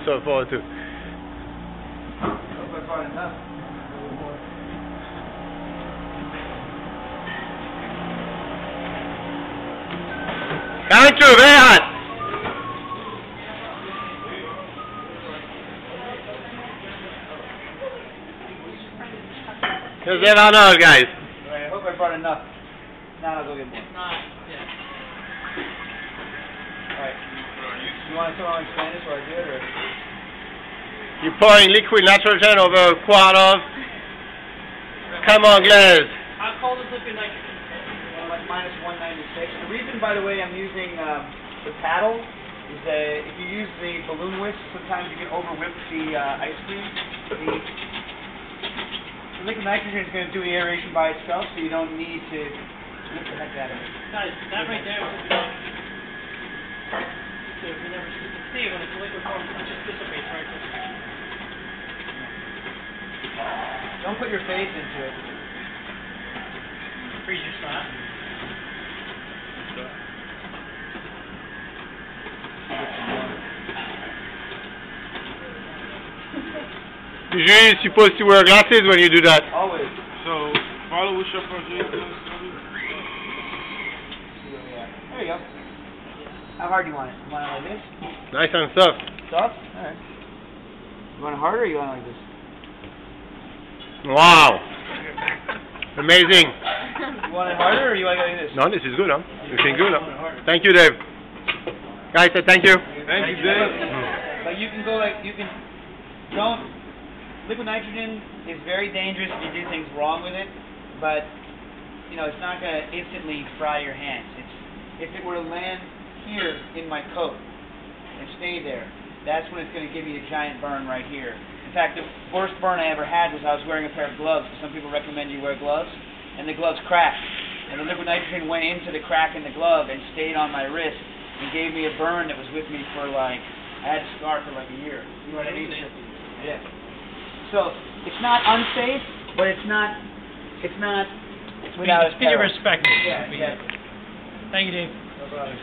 So far too. I hope I brought enough. Coming through, very hot. Just let on out, guys. Alright, I hope I brought enough. Now I'll go get more. If not, yeah. Alright. You want to throw on Spanish while I do it, or? You're pouring liquid nitrogen over a quart of creme anglaise. How cold is liquid nitrogen? Like minus 196. The reason, by the way, I'm using the paddle is that if you use the balloon whisk, sometimes you can over whip the ice cream. The liquid nitrogen is going to do the aeration by itself, so you don't need to whip the heck out of it. Guys, that right there is you can see when it's liquid form, it just dissipates right there. Don't put your face into it. Freeze your spot. Usually you're supposed to wear glasses when you do that. Always. So, follow with your project. There you go. How hard do you want it? You want it like this? Nice and soft. Soft? Alright. You want it harder or you want it like this? Wow. Amazing. You want it harder or you want it like this? No, this is good, huh? This is good, huh? Thank you, Dave. Guys, thank you. Thank you, Dave. But you can go like, you can, don't, liquid nitrogen is very dangerous if you do things wrong with it, but, you know, it's not going to instantly fry your hands. If it were to land here in my coat and stay there, that's when it's going to give you a giant burn right here. In fact, the worst burn I ever had was I was wearing a pair of gloves. Some people recommend you wear gloves, and the gloves cracked. And the liquid nitrogen went into the crack in the glove and stayed on my wrist and gave me a burn that was with me for like, I had a scar for like a year. You know what I mean? Yeah. So, it's not unsafe, but it's not without Speed of respect. Yeah, yeah. Thank you, Dave. No problem.